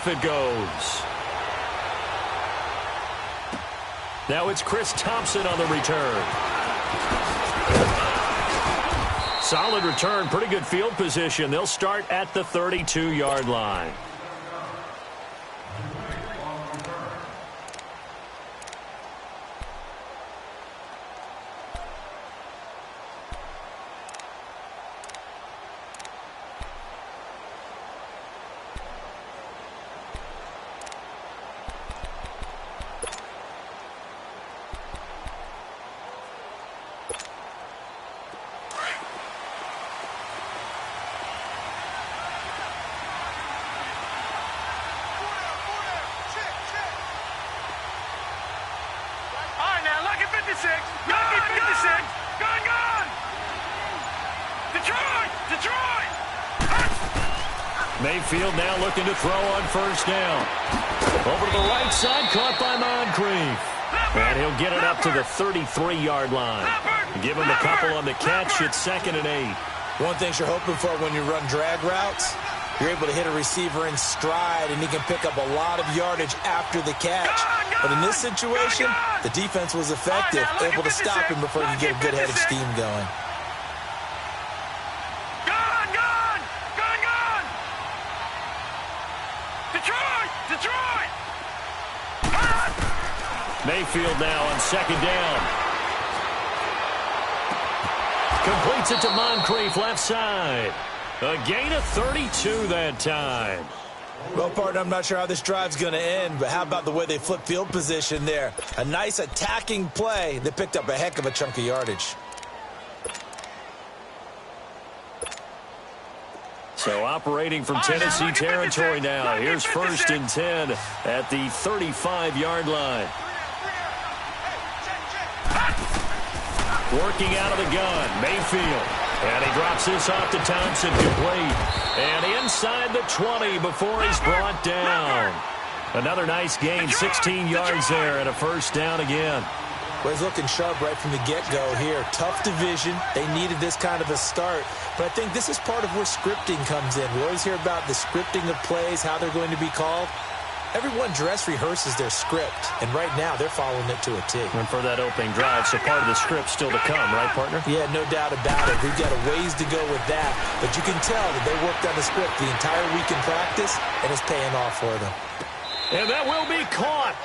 off it goes. Now it's Chris Thompson on the return. Solid return, pretty good field position. They'll start at the 32-yard line. Mayfield now looking to throw on first down. Over to the right side, caught by Moncrief. And he'll get it up to the 33-yard line. Give him a couple on the catch. It's 2nd and 8. One thing you're hoping for when you run drag routes, you're able to hit a receiver in stride, and he can pick up a lot of yardage after the catch. But in this situation, the defense was effective, able to stop him before he could get a good-headed scheme going. Mayfield now on 2nd down. Completes it to Moncrief, left side. A gain of 32 that time. Well, partner, I'm not sure how this drive's going to end, but how about the way they flip field position there? A nice attacking play that picked up a heck of a chunk of yardage. So operating from Tennessee territory now. Here's 1st and 10 at the 35-yard line. Working out of the gun, Mayfield. And he drops this off to Thompson, complete. And inside the 20 before he's brought down. Another nice gain, 16 yards there, and a first down again. Well, he's looking sharp right from the get-go here. Tough division. They needed this kind of a start. But I think this is part of where scripting comes in. We always hear about the scripting of plays, how they're going to be called. Everyone dress rehearses their script, and right now they're following it to a T. And for that opening drive, so part of the script still to come, right, partner? Yeah, no doubt about it. We've got a ways to go with that, but you can tell that they worked on the script the entire week in practice, and it's paying off for them. And that will be caught,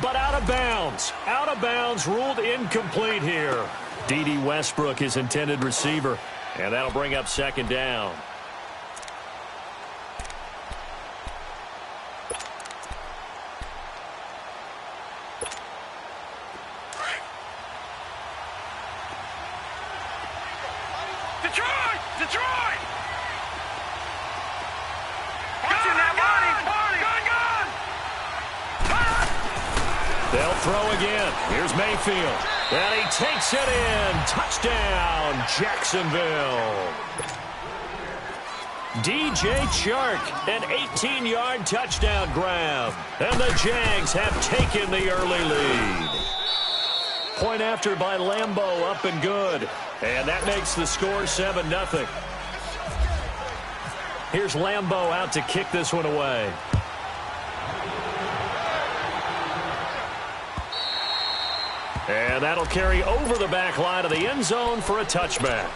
but out of bounds. Out of bounds, ruled incomplete here. D.D. Westbrook, his intended receiver, and that'll bring up 2nd down. They'll throw again. Here's Mayfield. And he takes it in. Touchdown, Jacksonville. DJ Chark, an 18-yard touchdown grab. And the Jags have taken the early lead. Point after by Lambeau, up and good. And that makes the score 7-0. Here's Lambeau out to kick this one away. And that'll carry over the back line of the end zone for a touchback.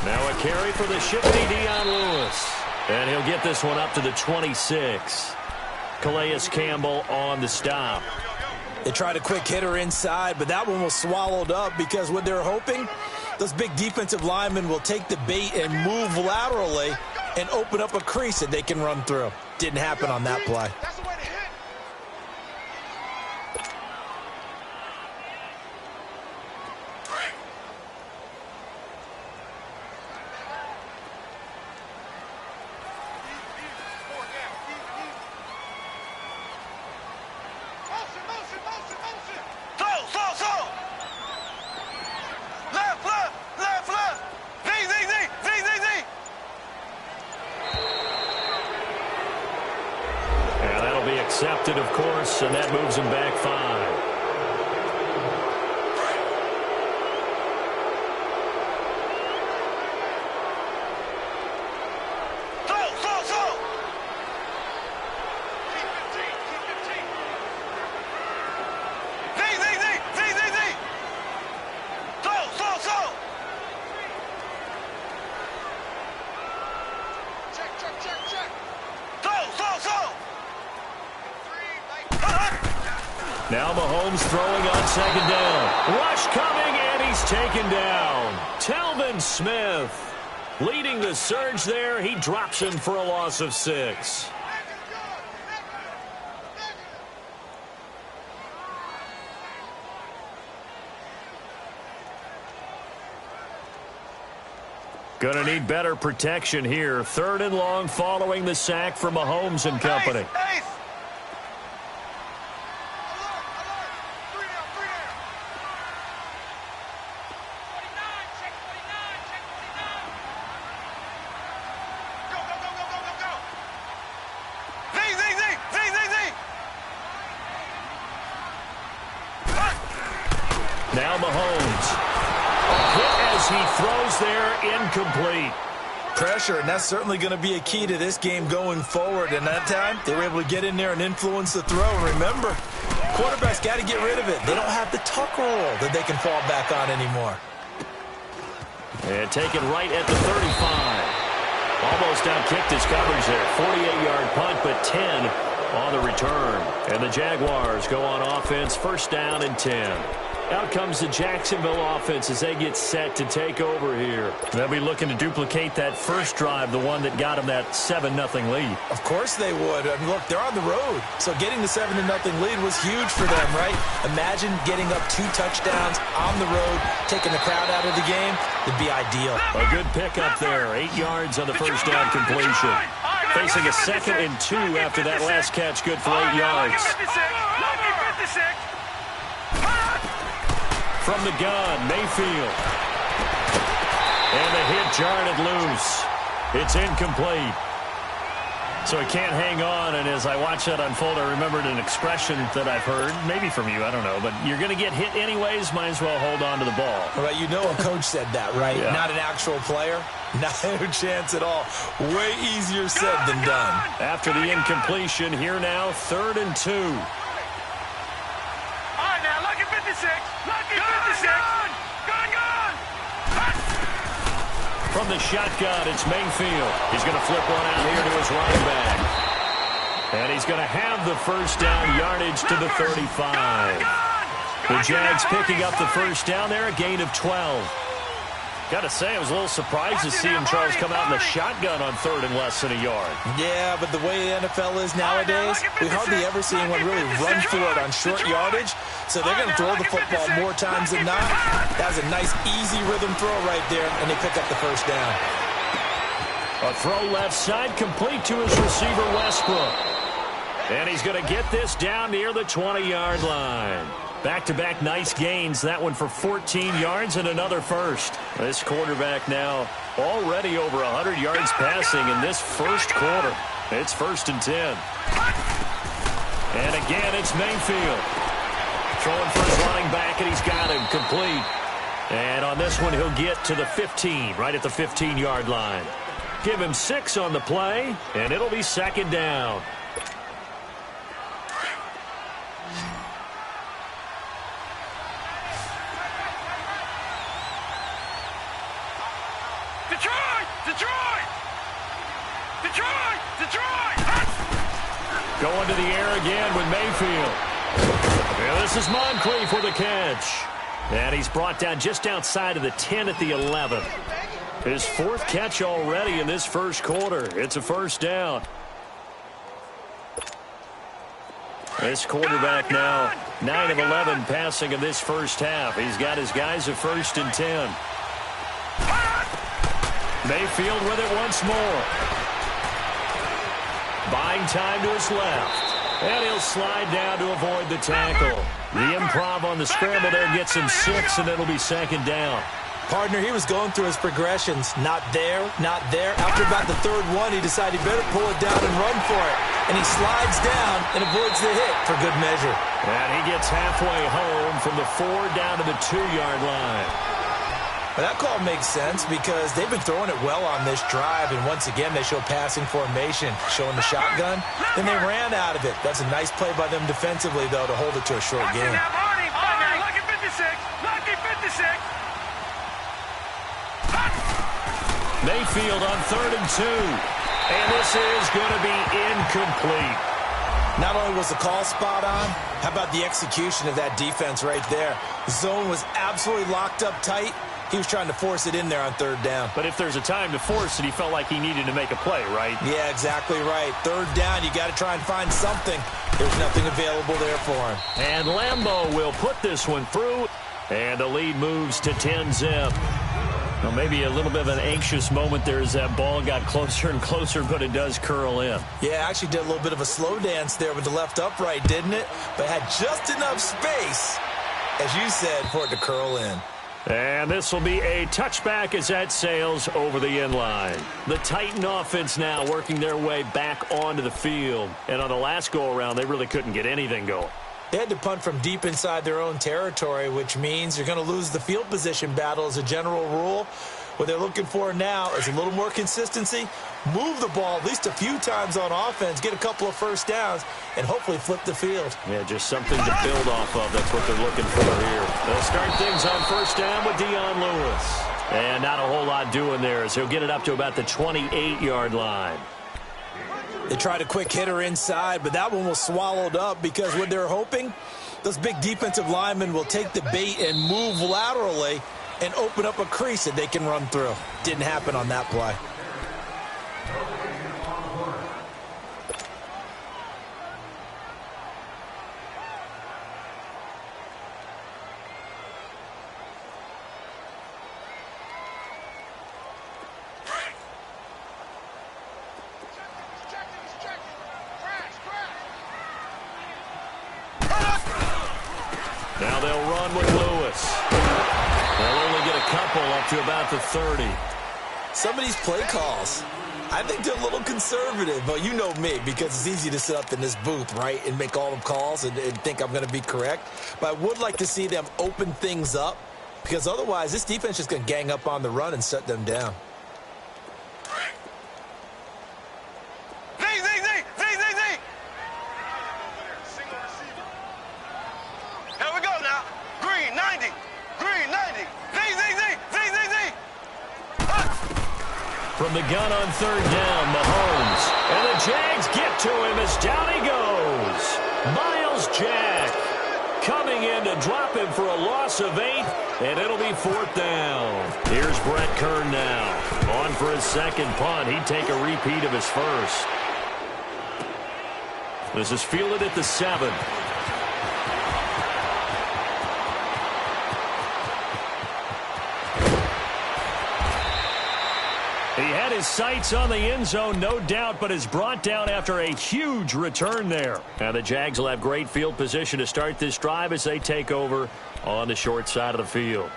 Now a carry for the shifty Dion Lewis. And he'll get this one up to the 26. Calais Campbell on the stop. They tried a quick hitter inside, but that one was swallowed up because what they're hoping, those big defensive linemen will take the bait and move laterally and open up a crease that they can run through. Didn't happen on that play. Accepted, of course, and that moves him back 5. Now Mahomes throwing on second down. Rush coming, and he's taken down. Telvin Smith leading the surge there. He drops him for a loss of 6. Going to need better protection here. 3rd and long following the sack from Mahomes and company. Now Mahomes. A hit as he throws there, incomplete. Pressure, and that's certainly going to be a key to this game going forward. And that time, they were able to get in there and influence the throw. And remember, quarterbacks got to get rid of it. They don't have the tuck roll that they can fall back on anymore. And taken right at the 35. Almost outkicked his coverage there. 48-yard punt, but 10 on the return. And the Jaguars go on offense, 1st down and 10. Out comes the Jacksonville offense as they get set to take over here. They'll be looking to duplicate that first drive, the one that got them that 7-0 lead. Of course they would. I mean, look, they're on the road. So getting the 7-0 lead was huge for them, right? Imagine getting up 2 touchdowns on the road, taking the crowd out of the game. Would be ideal. A good pickup there. 8 yards on the first down completion. Facing a 2nd and 2 after that last catch, good for 8 yards. From the gun, Mayfield. And the hit jarred it loose. It's incomplete. So he can't hang on, and as I watch that unfold, I remembered an expression that I've heard, maybe from you, I don't know, but you're going to get hit anyways, might as well hold on to the ball. Right, you know a coach said that, right? Yeah. Not an actual player. Not a chance at all. Way easier said than done. After the incompletion, here now, 3rd and 2. From the shotgun, it's Mayfield. He's going to flip one out here to his running back. And he's going to have the first down, yardage to the 35. The Jags picking up the first down there, a gain of 12. Got to say, I was a little surprised to see him, Charles, come out in the shotgun on 3rd and less than a yard. Yeah, but the way the NFL is nowadays, we hardly ever see anyone really run for it on short yardage. So they're going to throw the football more times than not. That was a nice, easy rhythm throw right there, and they pick up the first down. A throw left side, complete to his receiver, Westbrook. And he's going to get this down near the 20-yard line. Back-to-back nice gains. That one for 14 yards and another first. This quarterback now already over 100 yards passing in this first quarter. It's 1st and 10. And again, it's Mayfield. Throwing for his running back, and he's got him complete. And on this one, he'll get to the 15, right at the 15-yard line. Give him 6 on the play, and it'll be 2nd down. Going to the air again with Mayfield. Yeah, this is Moncrief with a catch. And he's brought down just outside of the 10 at the 11. His 4th catch already in this first quarter. It's a first down. This quarterback now 9 of 11 passing in this first half. He's got his guys at 1st and 10. Mayfield with it once more. Buying time to his left. And he'll slide down to avoid the tackle. The improv on the scramble there gets him 6, and it'll be 2nd down. Partner, he was going through his progressions. Not there, not there. After about the 3rd one, he decided he better pull it down and run for it. and he slides down and avoids the hit for good measure. And he gets halfway home from the 4 down to the 2-yard line. But that call makes sense because they've been throwing it well on this drive, and once again they show passing formation, showing the shotgun, and they ran out of it. That's a nice play by them defensively, though, to hold it to a short game. Lucky 56! Lucky 56! Mayfield on 3rd and 2. And this is going to be incomplete. Not only was the call spot on, how about the execution of that defense right there? The zone was absolutely locked up tight. He was trying to force it in there on 3rd down. But if there's a time to force it, he felt like he needed to make a play, right? Yeah, exactly right. 3rd down, you got to try and find something. There's nothing available there for him. And Lambeau will put this one through. And the lead moves to 10-zip. Well, maybe a little bit of an anxious moment there as that ball got closer and closer, but it does curl in. Yeah, actually did a little bit of a slow dance there with the left upright, didn't it? But had just enough space, as you said, for it to curl in. And this will be a touchback as that sails over the end line. The Titan offense now working their way back onto the field. And on the last go-around, they really couldn't get anything going. They had to punt from deep inside their own territory, which means you're going to lose the field position battle as a general rule. What they're looking for now is a little more consistency, move the ball at least a few times on offense, get a couple of first downs, and hopefully flip the field. Yeah, just something to build off of. That's what they're looking for here. They'll start things on 1st down with Dion Lewis. And not a whole lot doing there as he'll get it up to about the 28-yard line. They tried a quick hitter inside, but that one was swallowed up because what they're hoping, those big defensive linemen will take the bait and move laterally and open up a crease that they can run through. Didn't happen on that play. Now they'll run with Lewis. They'll only get a couple up to about the 30. Some of these play calls, I think they're a little conservative, but you know me, because it's easy to sit up in this booth, right, and make all the calls and think I'm going to be correct. But I would like to see them open things up, because otherwise this defense is just going to gang up on the run and shut them down. From the gun on 3rd down, Mahomes. And the Jags get to him as down he goes. Myles Jack coming in to drop him for a loss of 8, and it'll be 4th down. Here's Brett Kern now. On for his 2nd punt. He'd take a repeat of his first. This is fielded at the 7. He had his sights on the end zone, no doubt, but is brought down after a huge return there. And the Jags will have great field position to start this drive as they take over on the short side of the field.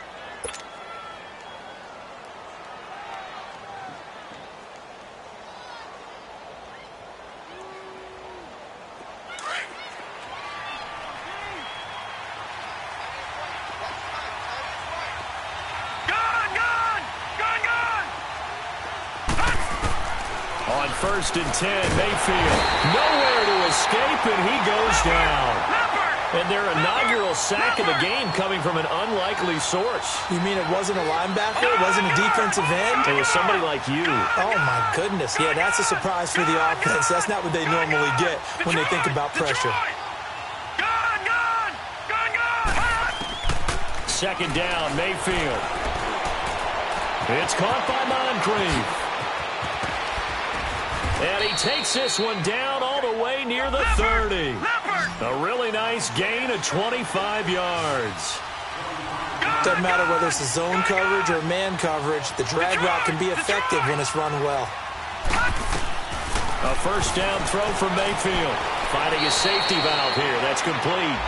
On 1st and 10, Mayfield nowhere to escape, and he goes down. And their inaugural sack of the game coming from an unlikely source. You mean it wasn't a linebacker? It wasn't a defensive end? It was somebody like you. Oh, my goodness. Yeah, that's a surprise for the offense. That's not what they normally get when they think about pressure. 2nd down, Mayfield. It's caught by Moncrief. And he takes this one down all the way near the 30. A really nice gain of 25 yards. Doesn't matter whether it's a zone coverage or man coverage, the drag route can be effective when it's run well. A 1st down throw from Mayfield. Finding his safety valve here. That's complete.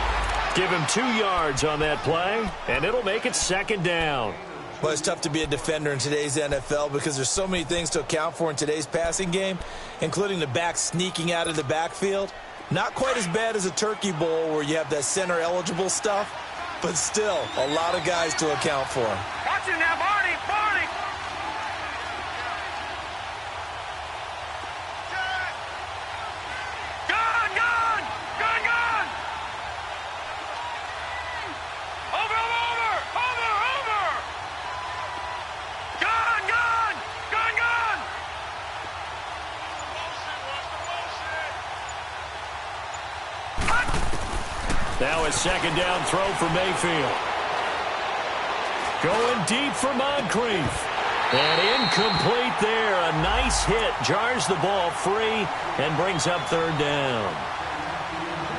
Give him 2 yards on that play, and it'll make it 2nd down. Well, it's tough to be a defender in today's NFL because there's so many things to account for in today's passing game, including the back sneaking out of the backfield. Not quite as bad as a turkey bowl where you have that center-eligible stuff, but still a lot of guys to account for. Watch it now, Barney! Barney! Gone! Gone! Gone! Gone! Over! Over! Over! Over! Gone! Gone! Gone! Gone! Now a second down throw for Mayfield. Going deep for Moncrief. And incomplete there. A nice hit. Jars the ball free and brings up third down.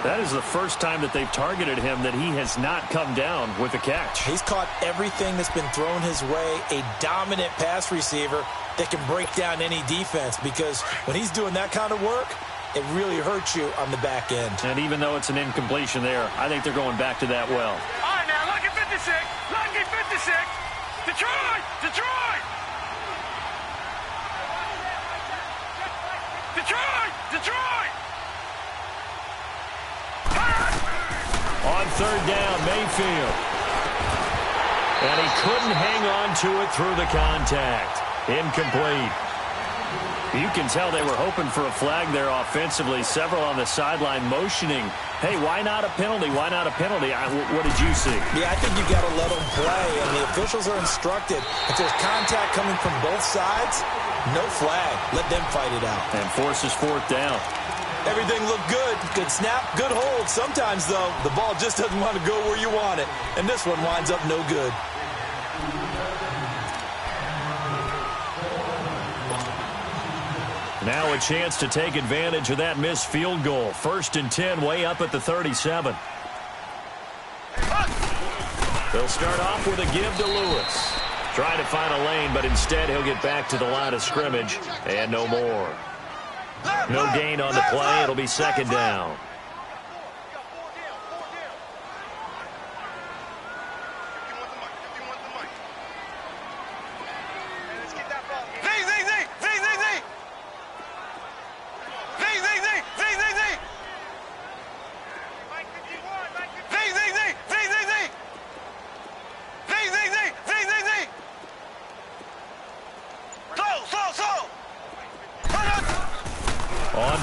That is the first time that they've targeted him that he has not come down with a catch. He's caught everything that's been thrown his way. A dominant pass receiver that can break down any defense, because when he's doing that kind of work, it really hurts you on the back end. And even though it's an incompletion there, I think they're going back to that well. All right, now, lucky 56! Lucky 56! Detroit! Detroit! Detroit! Detroit! On third down, Mayfield. And he couldn't hang on to it through the contact. Incomplete. You can tell they were hoping for a flag there offensively. Several on the sideline motioning, hey, why not a penalty? Why not a penalty? What did you see? Yeah, I think you got to let them play, and the officials are instructed. If there's contact coming from both sides, no flag. Let them fight it out. And forces fourth down. Everything looked good. Good snap, good hold. Sometimes, though, the ball just doesn't want to go where you want it. And this one winds up no good. Now a chance to take advantage of that missed field goal. 1st and 10, way up at the 37. They'll start off with a give to Lewis. Trying to find a lane, but instead he'll get back to the line of scrimmage and no more. No gain on the play. It'll be second down.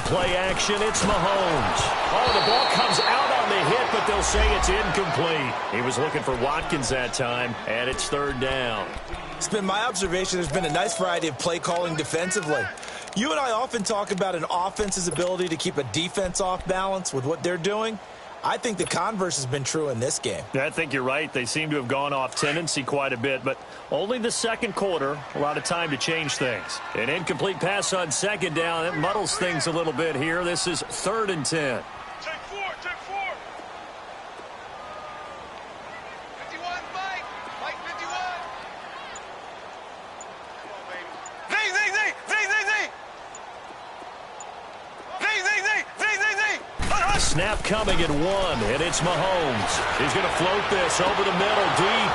Play action, it's Mahomes. Oh, the ball comes out on the hit, but they'll say it's incomplete. He was looking for Watkins that time, and it's third down. It's been my observation there's been a nice variety of play calling defensively. You and I often talk about an offense's ability to keep a defense off balance with what they're doing. I think the converse has been true in this game. Yeah, I think you're right. They seem to have gone off tendency quite a bit, but only the second quarter, a lot of time to change things. An incomplete pass on second down. It muddles things a little bit here. This is 3rd and 10. Take four! Take four! 51, Mike! Mike, 51! Come on, baby. Zing, zing, zing! Zing, zing, zing! Zing, zing, zing! Zing, zing, zing! Snap coming at 1, and it's Mahomes. He's going to float this over the middle deep,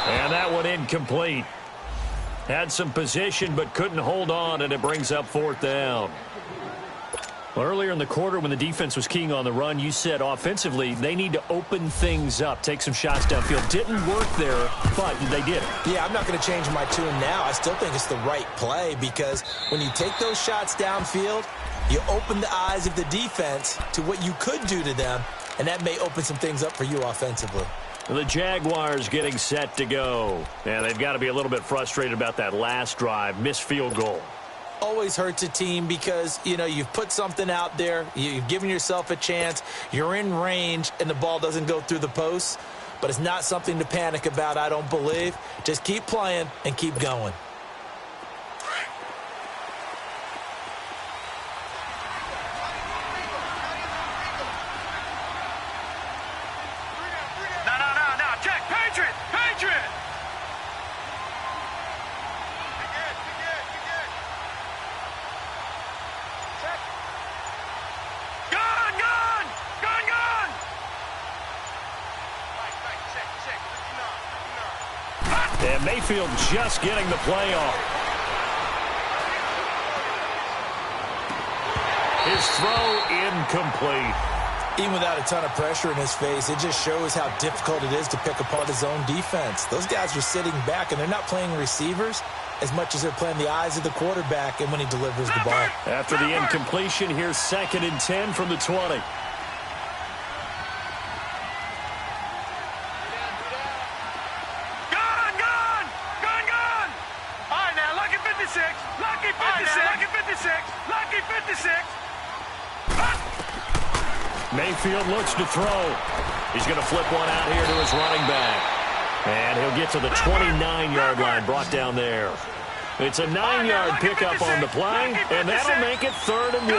and that one incomplete. Had some position, but couldn't hold on, and it brings up 4th down. Well, earlier in the quarter when the defense was keying on the run, you said offensively they need to open things up, take some shots downfield. Didn't work there, but they did it. Yeah, I'm not going to change my tune now. I still think it's the right play because when you take those shots downfield, you open the eyes of the defense to what you could do to them, and that may open some things up for you offensively. The Jaguars getting set to go. And they've got to be a little bit frustrated about that last drive, missed field goal. Always hurts a team because, you know, you've put something out there, you've given yourself a chance, you're in range, and the ball doesn't go through the posts. But it's not something to panic about, I don't believe. Just keep playing and keep going. And Mayfield just getting the play off. His throw incomplete. Even without a ton of pressure in his face, it just shows how difficult it is to pick apart his own defense. Those guys are sitting back, and they're not playing receivers as much as they're playing the eyes of the quarterback and when he delivers the ball. After the incompletion, here's 2nd and 10 from the 20. Mayfield looks to throw. He's going to flip one out here to his running back. And he'll get to the 29-yard line, brought down there. It's a 9-yard pickup on the play, and that'll make it 3rd and 1.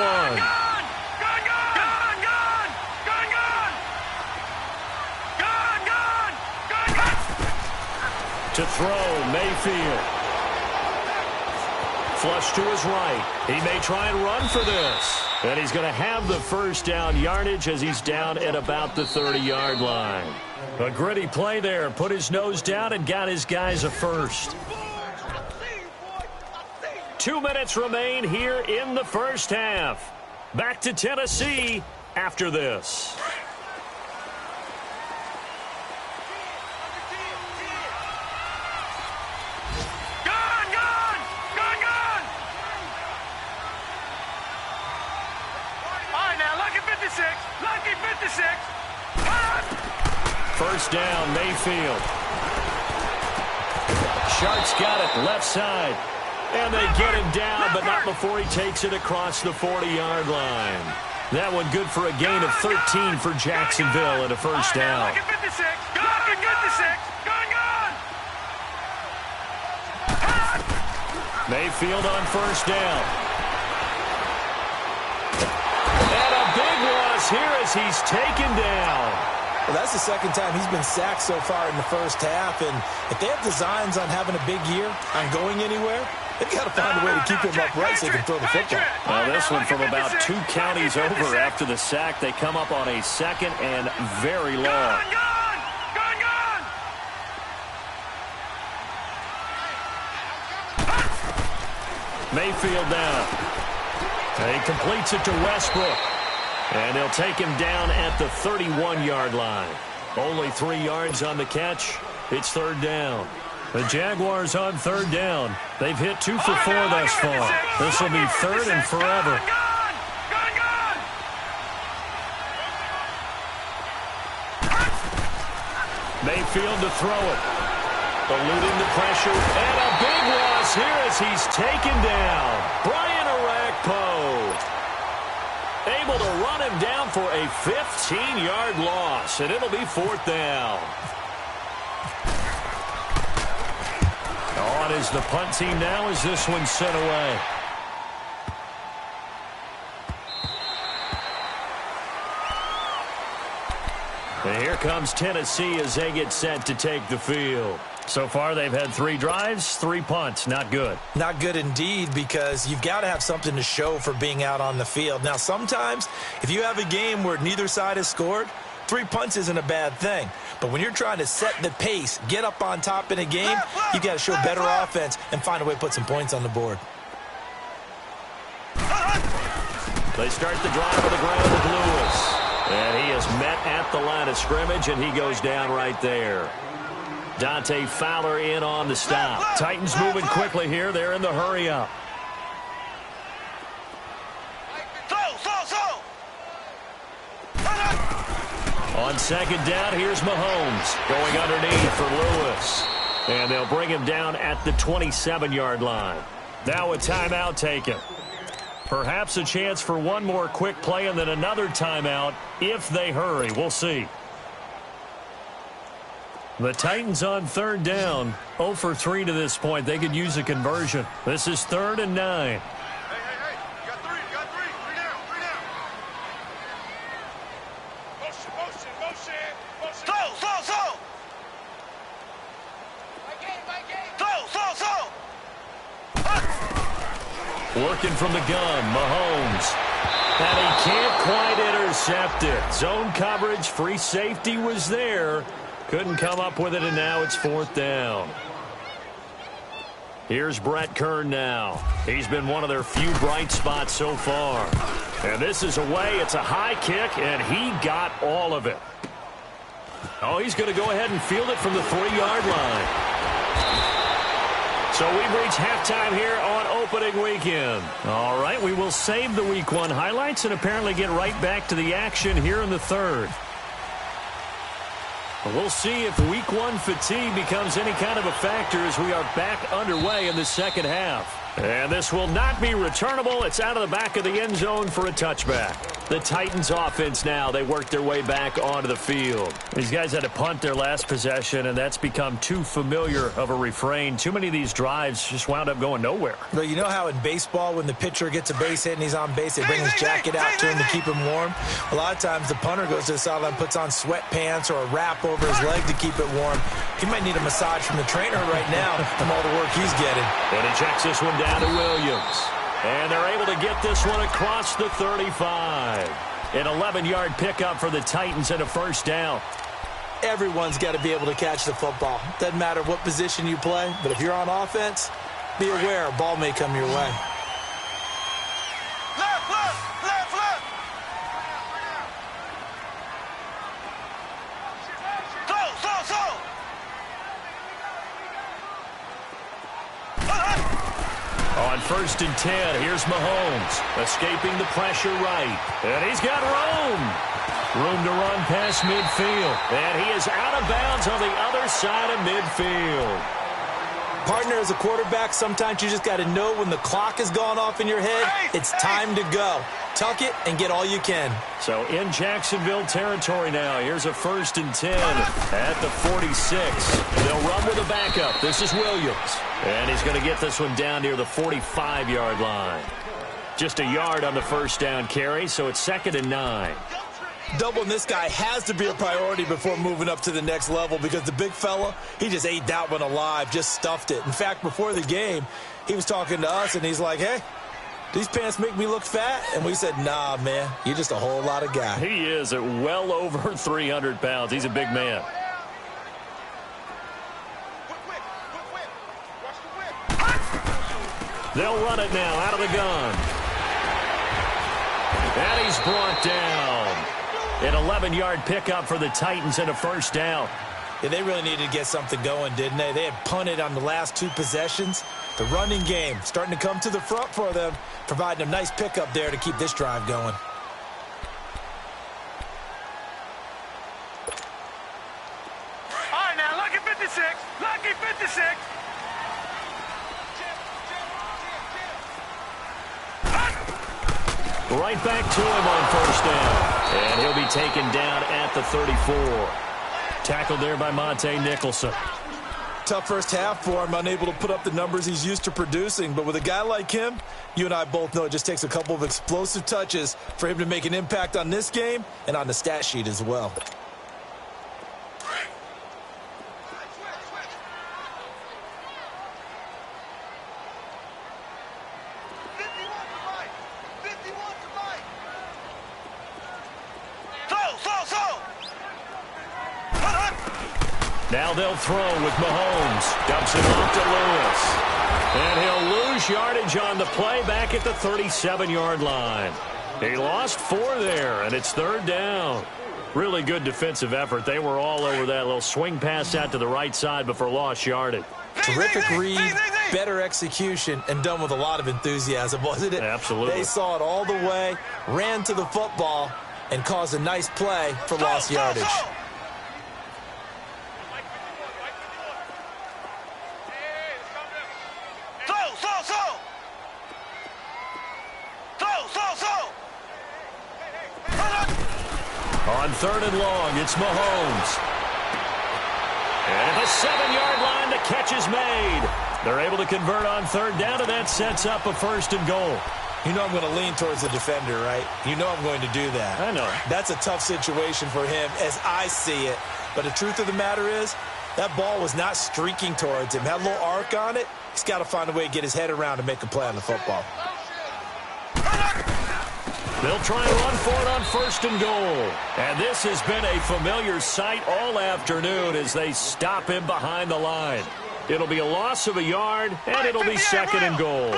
To throw, Mayfield. Flush to his right. He may try and run for this. And he's going to have the first down yardage as he's down at about the 30-yard line. A gritty play there. Put his nose down and got his guys a first. 2 minutes remain here in the first half. Back to Tennessee after this. First down, Mayfield. Sharp's got it, left side. And they get him down, but not before he takes it across the 40-yard line. That one good for a gain of 13 for Jacksonville and a first down. Mayfield on first down. And a big loss here as he's taken down. Well, that's the second time he's been sacked so far in the first half, and if they have designs on having a big year, on going anywhere, they've got to find a way to keep him upright so they can throw the football. Well, this one from about 2 counties over after the sack. They come up on a 2nd and very long. Mayfield down. And he completes it to Westbrook. And they'll take him down at the 31-yard line. Only 3 yards on the catch. It's 3rd down. The Jaguars on 3rd down. They've hit 2 for 4 thus far. This will be 3rd and forever. Mayfield to throw it. Eluding the pressure. And a big loss here as he's taken down. Brian Orakpo. Able to run him down for a 15-yard loss, and it'll be 4th down. On is the punt team now as this one's sent away. And here comes Tennessee as they get set to take the field. So far, they've had 3 drives, 3 punts. Not good. Not good indeed, because you've got to have something to show for being out on the field. Now, sometimes, if you have a game where neither side has scored, 3 punts isn't a bad thing. But when you're trying to set the pace, get up on top in a game, you've got to show better offense and find a way to put some points on the board. They start the drive on the ground with Lewis. And he is met at the line of scrimmage, and he goes down right there. Dante Fowler in on the stop. Titans moving quickly here. They're in the hurry-up. On 2nd down, here's Mahomes going underneath for Lewis. And they'll bring him down at the 27-yard line. Now a timeout taken. Perhaps a chance for one more quick play and then another timeout if they hurry. We'll see. The Titans on 3rd down. 0 for 3 to this point. They could use a conversion. This is 3rd and 9. Hey. You got 3. Three down. Motion. Throw. My game. Throw. Working from the gun, Mahomes. And he can't quite intercept it. Zone coverage, free safety was there. Couldn't come up with it, and now it's 4th down. Here's Brett Kern now. He's been one of their few bright spots so far. And this is away. It's a high kick, and he got all of it. Oh, he's going to go ahead and field it from the 3-yard line. So we've reached halftime here on opening weekend. All right, we will save the Week 1 highlights and apparently get right back to the action here in the third. We'll see if Week 1 fatigue becomes any kind of a factor as we are back underway in the second half. And this will not be returnable. It's out of the back of the end zone for a touchback. The Titans offense now, they work their way back onto the field. These guys had to punt their last possession, and that's become too familiar of a refrain. Too many of these drives just wound up going nowhere. But you know how in baseball, when the pitcher gets a base hit and he's on base, they bring his jacket out to him to keep him warm? A lot of times the punter goes to the sideline, puts on sweatpants or a wrap over his leg to keep it warm. He might need a massage from the trainer right now from all the work he's getting. And he checks this one down to Williams. And they're able to get this one across the 35. An 11-yard pickup for the Titans and a first down. Everyone's got to be able to catch the football. Doesn't matter what position you play, but if you're on offense, be aware a ball may come your way. Left, left, left, left. Slow. On 1st and 10, here's Mahomes, escaping the pressure right. And he's got room to run past midfield. And he is out of bounds on the other side of midfield. Partner, as a quarterback, sometimes you just got to know when the clock has gone off in your head, it's time to go. Tuck it and get all you can. So in Jacksonville territory now, here's a 1st and 10 at the 46. They'll run with a backup. This is Williams. And he's going to get this one down near the 45-yard line. Just a yard on the first down carry, so it's 2nd and 9. Doubling this guy has to be a priority before moving up to the next level because the big fella, he just ate that one alive, just stuffed it. In fact, before the game, he was talking to us, and he's like, hey, these pants make me look fat? And we said, nah, man, you're just a whole lot of guy. He is at well over 300 pounds. He's a big man. They'll run it now out of the gun. And he's brought down. An 11-yard pickup for the Titans and a first down. Yeah, they really needed to get something going, didn't they? They had punted on the last 2 possessions. The running game starting to come to the front for them, providing a nice pickup there to keep this drive going. All right, now, lucky 56. Lucky 56. Right back to him on first down. And he'll be taken down at the 34. Tackled there by Monte Nicholson. Tough first half for him, unable to put up the numbers he's used to producing. But with a guy like him, you and I both know it just takes a couple of explosive touches for him to make an impact on this game and on the stat sheet as well. Now they'll throw with Mahomes. Dumps it off to Lewis. And he'll lose yardage on the play back at the 37-yard line. He lost 4 there, and it's 3rd down. Really good defensive effort. They were all over that little swing pass out to the right side before lost yardage. Terrific read, better execution, and done with a lot of enthusiasm, wasn't it? Absolutely. They saw it all the way, ran to the football, and caused a nice play for lost yardage. On 3rd and long, it's Mahomes. And at the 7-yard line, the catch is made. They're able to convert on 3rd down, and that sets up a 1st and goal. You know I'm going to lean towards the defender, right? You know I'm going to do that. I know. That's a tough situation for him as I see it. But the truth of the matter is, that ball was not streaking towards him. Had a little arc on it. He's got to find a way to get his head around and make a play on the football. They'll try and run for it on 1st and goal. And this has been a familiar sight all afternoon as they stop him behind the line. It'll be a loss of a yard, and it'll be second and goal.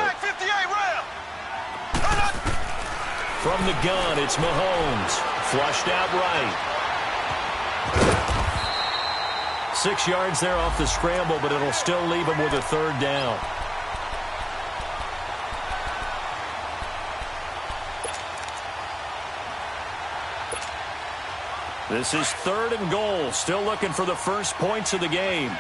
From the gun, it's Mahomes. Flushed out right. 6 yards there off the scramble, but it'll still leave him with a third down. This is third and goal. Still looking for the first points of the game.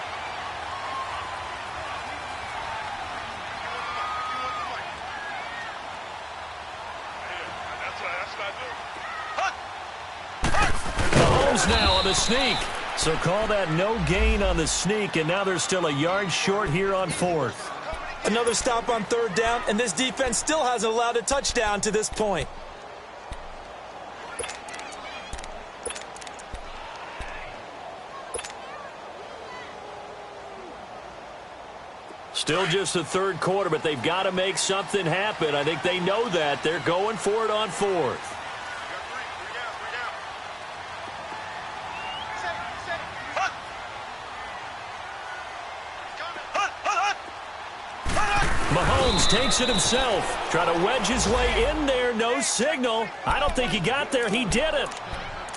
Mahomes now on the sneak. So call that no gain on the sneak, and now they're still a yard short here on fourth. Another stop on third down, and this defense still hasn't allowed a touchdown to this point. Still just the third quarter, but they've got to make something happen. I think they know that. They're going for it on fourth. Mahomes takes it himself. Trying to wedge his way in there. No signal. I don't think he got there. He didn't.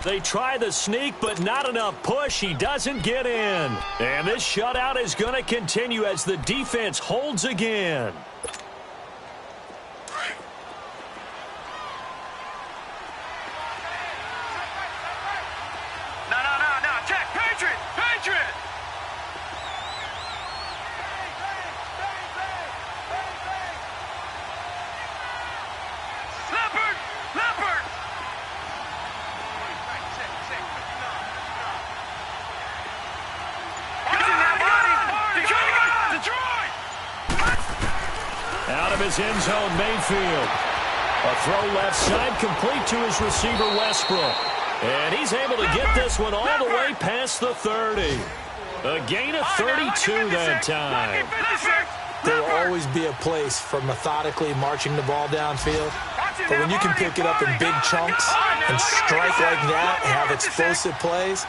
They try the sneak, but not enough push. He doesn't get in. And this shutout is going to continue as the defense holds again. No. Check. Patriot. Leopard. Out of his end zone, Mayfield. A throw left side complete to his receiver, Westbrook. And he's able to get this one all the way past the 30. A gain of 32 that time. There will always be a place for methodically marching the ball downfield. But when you can pick it up in big chunks and strike like that and have explosive plays,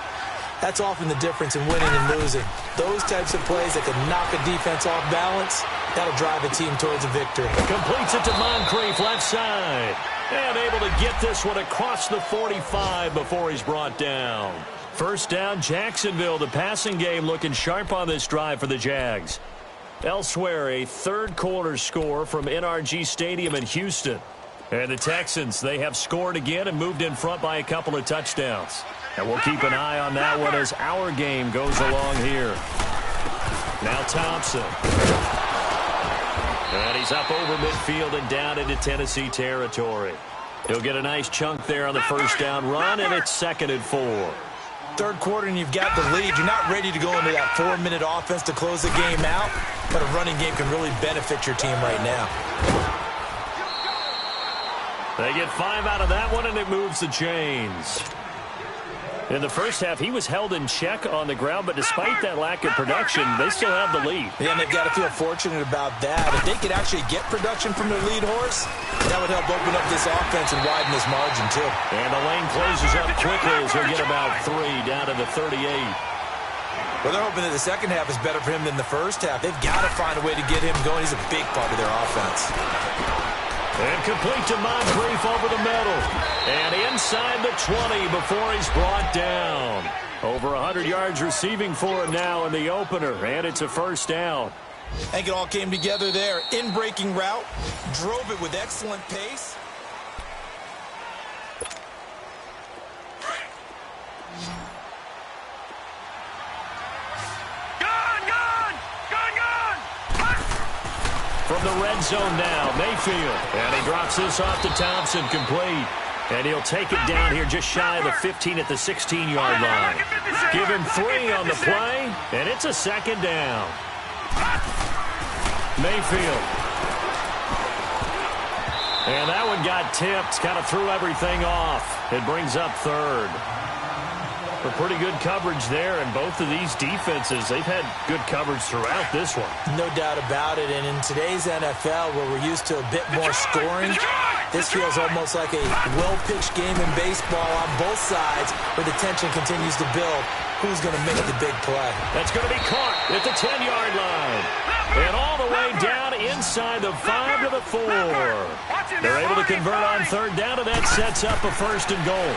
that's often the difference in winning and losing. Those types of plays that can knock a defense off balance, that'll drive a team towards a victory. Completes it to Moncrief, left side. And able to get this one across the 45 before he's brought down. First down, Jacksonville. The passing game looking sharp on this drive for the Jags. Elsewhere, a third quarter score from NRG Stadium in Houston. And the Texans, they have scored again and moved in front by a couple of touchdowns. And we'll keep an eye on that one as our game goes along here. Now Thompson. And he's up over midfield and down into Tennessee territory. He'll get a nice chunk there on the first down run, and it's 2nd and 4. Third quarter and you've got the lead. You're not ready to go into that 4-minute offense to close the game out, but a running game can really benefit your team right now. They get 5 out of that one, and it moves the chains. In the first half, he was held in check on the ground, but despite that lack of production, they still have the lead. Yeah, and they've got to feel fortunate about that. If they could actually get production from their lead horse, that would help open up this offense and widen this margin, too. And the lane closes up quickly as he'll get about 3 down to the 38. Well, they're hoping that the second half is better for him than the first half. They've got to find a way to get him going. He's a big part of their offense. And complete to Moncrief over the middle. And inside the 20 before he's brought down. Over 100 yards receiving for him now in the opener. And it's a first down. I think it all came together there. In-breaking route. Drove it with excellent pace. From the red zone now, Mayfield. And he drops this off to Thompson, complete. And he'll take it down here just shy of the 15 at the 16-yard line. Give him 3 on the play, and it's a second down. Mayfield. And that one got tipped, kind of threw everything off. It brings up third. A pretty good coverage there, and both of these defenses, they've had good coverage throughout this one. No doubt about it, and in today's NFL, where we're used to a bit more scoring, This feels almost like a well-pitched game in baseball on both sides where the tension continues to build. Who's going to make the big play? That's going to be caught at the 10-yard line. And all the way down inside the 5 to the 4. They're able to convert on third down, and that sets up a 1st and goal.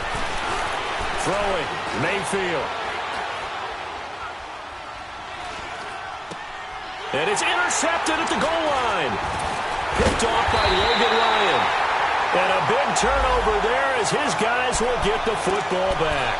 Throwing, Mayfield. And it's intercepted at the goal line. Picked off by Logan Ryan. And a big turnover there as his guys will get the football back.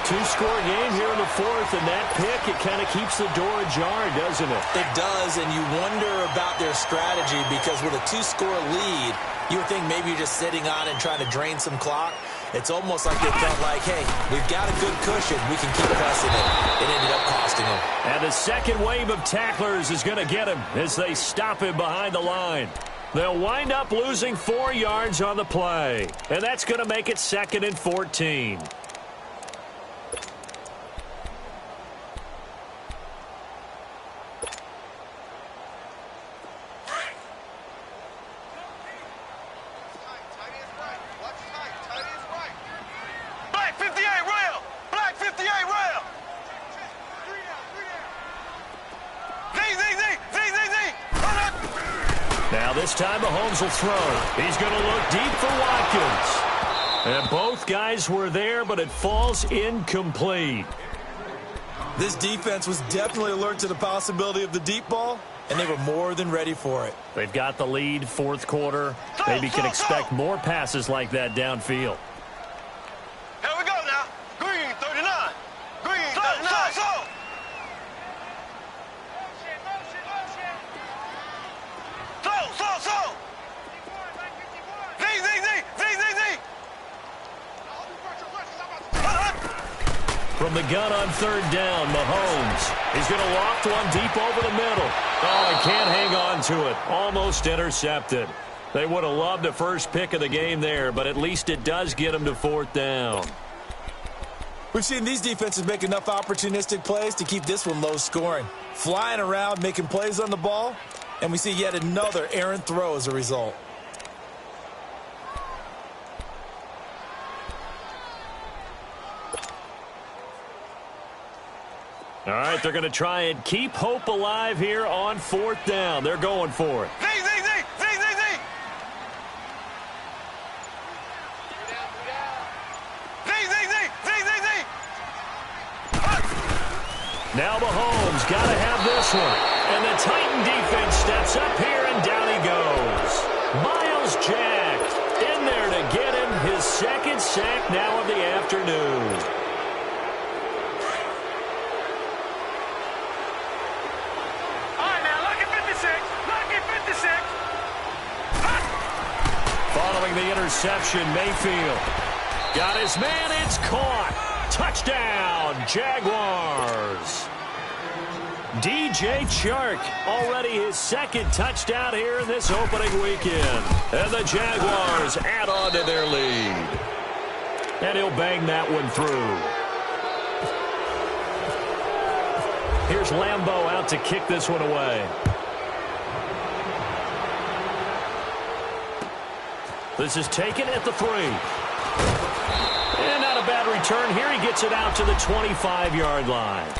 2-score game here in the 4th, and that pick, it kind of keeps the door ajar, doesn't it? It does, and you wonder about their strategy because with a 2-score lead, you would think maybe you're just sitting on it and trying to drain some clock. It's almost like they felt like, hey, we've got a good cushion. We can keep pressing it. It ended up costing them. And the second wave of tacklers is going to get him as they stop him behind the line. They'll wind up losing 4 yards on the play, and that's going to make it 2nd and 14. Now this time Mahomes will throw. He's going to look deep for Watkins. And both guys were there, but it falls incomplete. This defense was definitely alert to the possibility of the deep ball, and they were more than ready for it. They've got the lead, 4th quarter. Maybe can expect more passes like that downfield. Here we go now. Green 39. Green 39. From the gun on 3rd down, Mahomes. He's going to loft one deep over the middle. Oh, he can't hang on to it. Almost intercepted. They would have loved the first pick of the game there, but at least it does get them to 4th down. We've seen these defenses make enough opportunistic plays to keep this one low scoring. Flying around, making plays on the ball, and we see yet another errant throw as a result. All right, they're going to try and keep hope alive here on 4th down. They're going for it. Now Mahomes got to have this one. And the Titan defense steps up here, and down he goes. Miles Jack in there to get him his 2nd sack now of the afternoon. Following the interception, Mayfield got his man. It's caught. Touchdown, Jaguars. DJ Chark, already his 2nd touchdown here in this opening weekend. And the Jaguars add on to their lead. And he'll bang that one through. Here's Lambeau out to kick this one away. This is taken at the 3. And not a bad return here. He gets it out to the 25-yard line.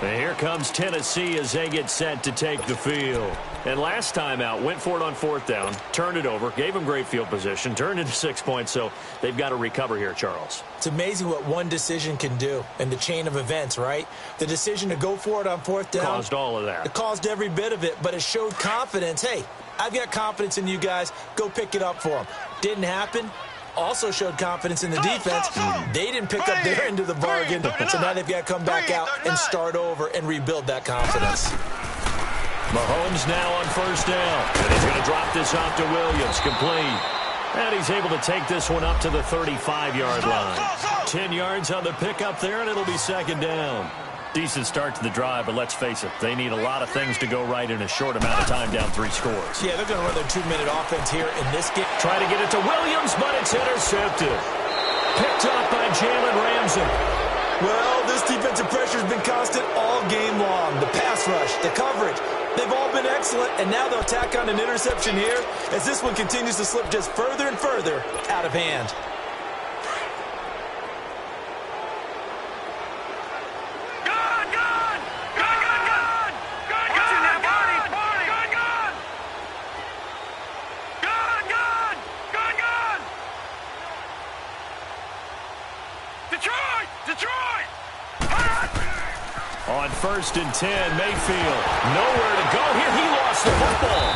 And here comes Tennessee as they get set to take the field. And last time out, went for it on 4th down, turned it over, gave them great field position, turned into 6 points, so they've got to recover here, Charles. It's amazing what one decision can do in the chain of events, right? The decision to go for it on 4th down. Caused all of that. It caused every bit of it, but it showed confidence. Hey, I've got confidence in you guys. Go pick it up for them. Didn't happen. Also showed confidence in the defense. They didn't pick up their end of the bargain, so now they've got to come back out and start over and rebuild that confidence. Mahomes now on 1st down, and he's going to drop this off to Williams, complete. And he's able to take this one up to the 35-yard line. 10 yards on the pickup there, and it'll be 2nd down. Decent start to the drive, but let's face it, they need a lot of things to go right in a short amount of time down 3 scores. Yeah, they're going to run their 2-minute offense here in this game. Try to get it to Williams, but it's intercepted. Picked up by Jalen Ramsey. Well, this defensive pressure has been constant all game long. The pass rush, the coverage, they've all been excellent, and now they'll tack on an interception here as this one continues to slip just further and further out of hand. On 1st and 10, Mayfield. Nowhere to go here. He lost the football.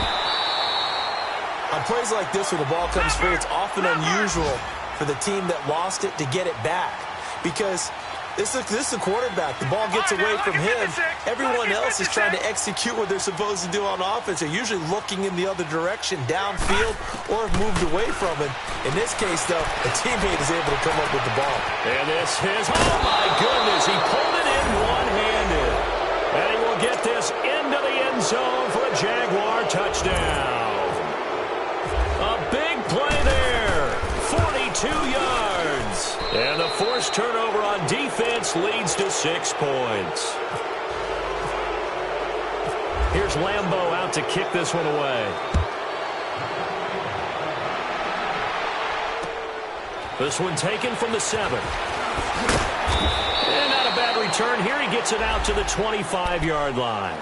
On plays like this where the ball comes free, it's often unusual for the team that lost it to get it back. Because this is a quarterback. The ball gets away from him. Everyone else is trying to execute what they're supposed to do on offense. They're usually looking in the other direction, downfield, or have moved away from it. In this case, though, a teammate is able to come up with the ball. And this is, oh my goodness, he pulled it in one-handed. And he will get this into the end zone for a Jaguar touchdown. A big play there, 42 yards. And the forced turnover on defense leads to 6 points. Here's Lambeau out to kick this one away. This one taken from the 7. And not a bad return here. He gets it out to the 25-yard line.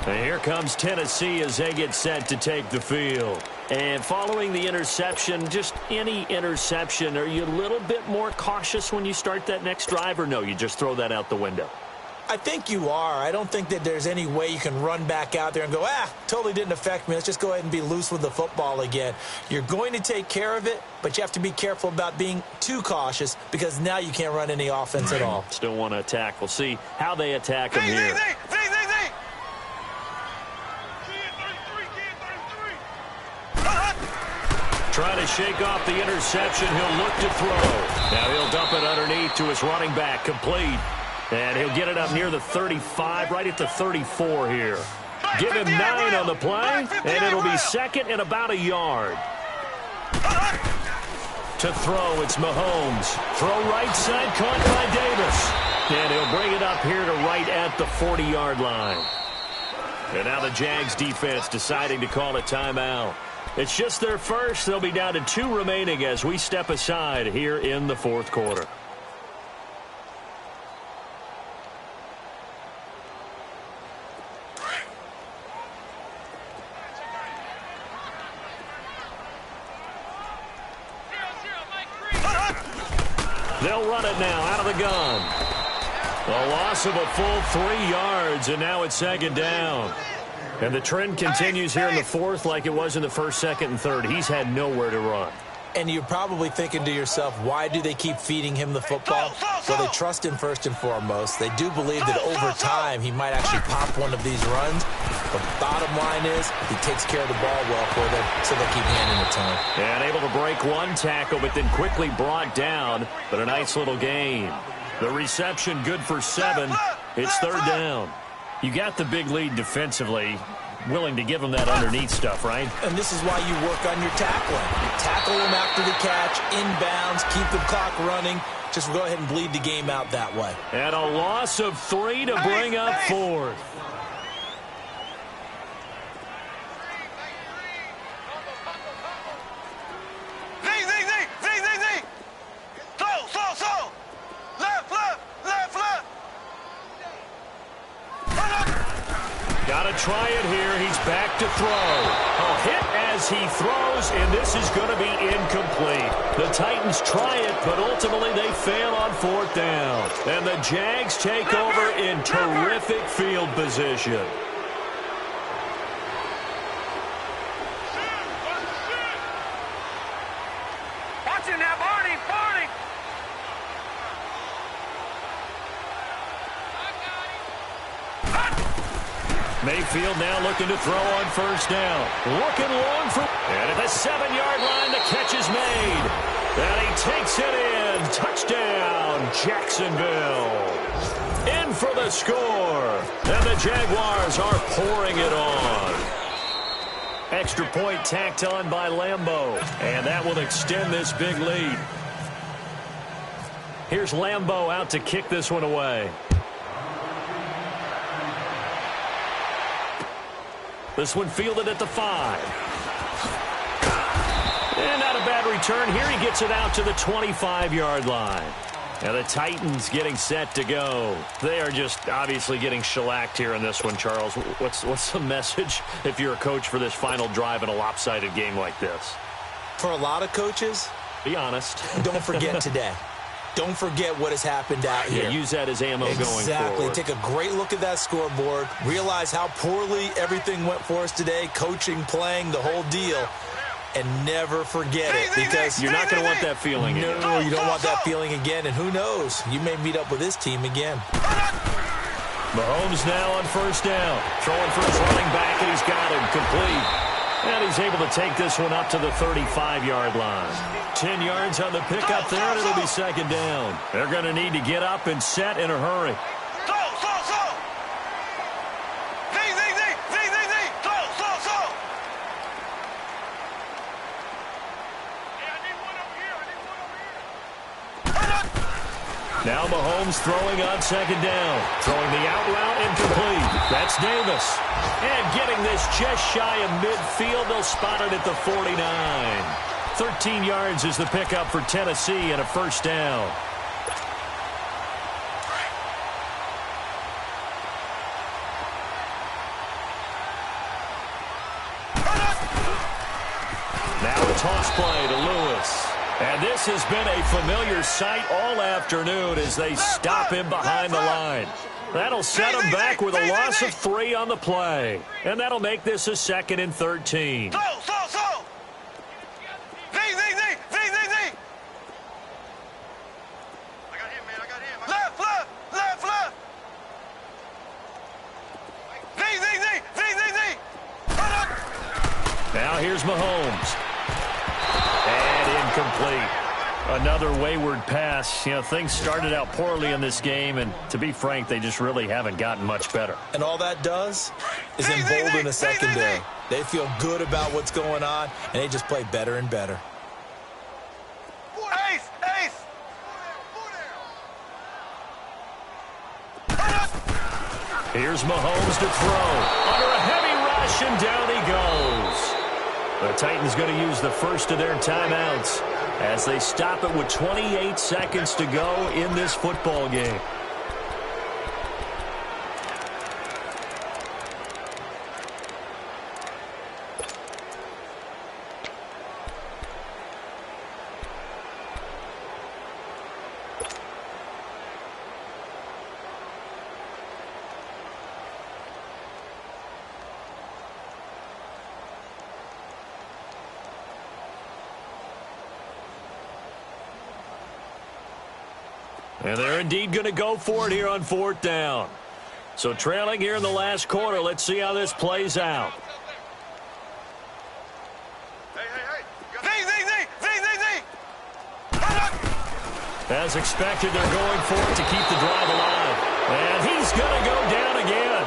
And here comes Tennessee as they get set to take the field. And following the interception, just any interception, are you a little bit more cautious when you start that next drive, or no, you just throw that out the window? I think you are. I don't think that there's any way you can run back out there and go, totally didn't affect me. Let's just go ahead and be loose with the football again. You're going to take care of it, but you have to be careful about being too cautious because now you can't run any offense at all. Still want to attack. We'll see how they attack him here. Trying to shake off the interception. He'll look to throw. Now he'll dump it underneath to his running back, complete. And he'll get it up near the 35, right at the 34 here. Give him 9 on the play, and it'll be second and about a yard. To throw, it's Mahomes. Throw right side, caught by Davis. And he'll bring it up here to right at the 40-yard line. And now the Jags defense deciding to call a timeout. It's just their first. They'll be down to 2 remaining as we step aside here in the 4th quarter. They'll run it now out of the gun. A loss of a full 3 yards, and now it's second down. And the trend continues here in the 4th like it was in the 1st, 2nd, and 3rd. He's had nowhere to run. And you're probably thinking to yourself, why do they keep feeding him the football? Well, they trust him first and foremost. They do believe that over time he might actually pop one of these runs. The bottom line is he takes care of the ball well for them, so they keep handing it to him. And able to break one tackle, but then quickly brought down. But a nice little gain. The reception good for 7. It's 3rd down. You got the big lead defensively. Willing to give them that underneath stuff, right? And this is why you work on your tackling. You tackle them after the catch, inbounds, keep the clock running. Just go ahead and bleed the game out that way. And a loss of 3 to bring up 4th. Got to try it here. He's back to throw. A hit as he throws, and this is going to be incomplete. The Titans try it, but ultimately they fail on 4th down. And the Jags take over in terrific field position. Watch it now, Barney. Mayfield now looking to throw on 1st down. Looking long for... And at the 7-yard line, the catch is made. And he takes it in. Touchdown, Jacksonville. In for the score. And the Jaguars are pouring it on. Extra point tacked on by Lambeau. And that will extend this big lead. Here's Lambeau out to kick this one away. This one fielded at the 5. And not a bad return. Here he gets it out to the 25-yard line. And the Titans getting set to go. They are just obviously getting shellacked here in this one, Charles. What's the message if you're a coach for this final drive in a lopsided game like this? For a lot of coaches, be honest. Don't forget today. Don't forget what has happened out here. Yeah, use that as ammo going forward. Exactly. Take a great look at that scoreboard. Realize how poorly everything went for us today. Coaching, playing, the whole deal. And never forget it, because you're not going to want that feeling again. No, you don't want that feeling again. And who knows? You may meet up with this team again. Mahomes now on first down. Throwing for his running back, and he's got him complete. And he's able to take this one up to the 35-yard line. 10 yards on the pickup there, and it'll be second down. They're going to need to get up and set in a hurry. Now Mahomes throwing on second down. Throwing the out route incomplete. That's Davis. And getting this just shy of midfield. They'll spot it at the 49. 13 yards is the pickup for Tennessee and a first down. Now a toss play to Lewis. And this has been a familiar sight all afternoon as they stop him behind the line. That'll set him back with a loss of 3 on the play. And that'll make this a 2nd and 13. Now here's Mahomes. Complete. Another wayward pass. You know, things started out poorly in this game, and to be frank, they just really haven't gotten much better. And all that does is embolden the secondary. They feel good about what's going on, and they just play better and better. Here's Mahomes to throw. Under a heavy rush, and down he goes. The Titans going to use the first of their timeouts as they stop it with 28 seconds to go in this football game. And they're indeed going to go for it here on 4th down. So trailing here in the last quarter. Let's see how this plays out. As expected, they're going for it to keep the drive alive. And he's going to go down again.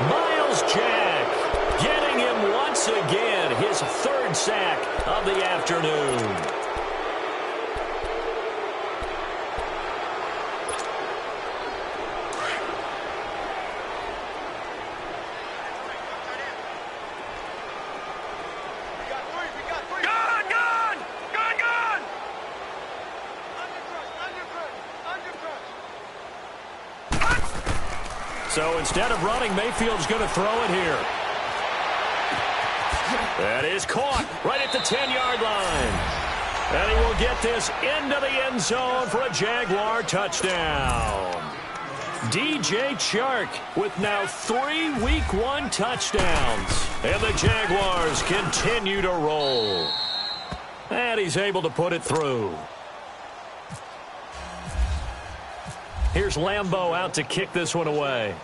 Miles Jack getting him once again. His 3rd sack of the afternoon. So instead of running, Mayfield's going to throw it here. That is caught right at the 10-yard line. And he will get this into the end zone for a Jaguar touchdown. DJ Chark with now 3 Week 1 touchdowns. And the Jaguars continue to roll. And he's able to put it through. Here's Lambeau out to kick this one away.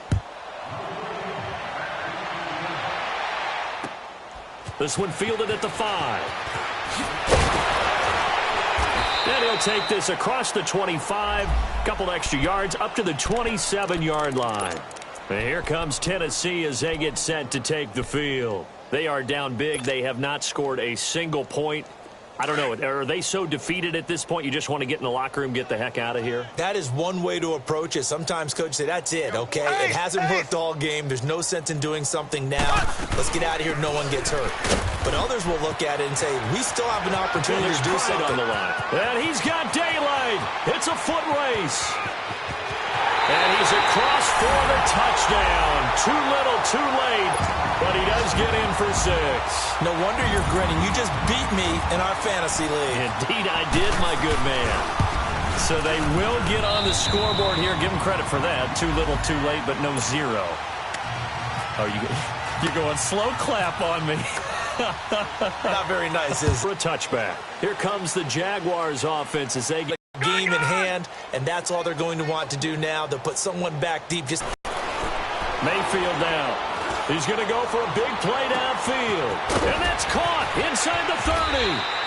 This one fielded at the 5. And he'll take this across the 25. Couple extra yards up to the 27-yard line. And here comes Tennessee as they get set to take the field. They are down big. They have not scored a single point I don't know. Are they so defeated at this point you just want to get in the locker room, get the heck out of here? That is one way to approach it. Sometimes coaches say, that's it, okay? It hasn't worked all game. There's no sense in doing something now. Let's get out of here. No one gets hurt. But others will look at it and say, we still have an opportunity to do something. On the line. And he's got daylight. It's a foot race. And he's across for the touchdown. Too little, too late. But he does get in for 6. No wonder you're grinning. You just beat me in our fantasy league. Indeed I did, my good man. So they will get on the scoreboard here. Give them credit for that. Too little, too late, but no 0. Oh, you're going slow clap on me. Not very nice, is it? For a touchback. Here comes the Jaguars offense as they get game in hand, and that's all they're going to want to do now. They'll put someone back deep. Just Mayfield down. He's going to go for a big play downfield. And that's caught inside the 30.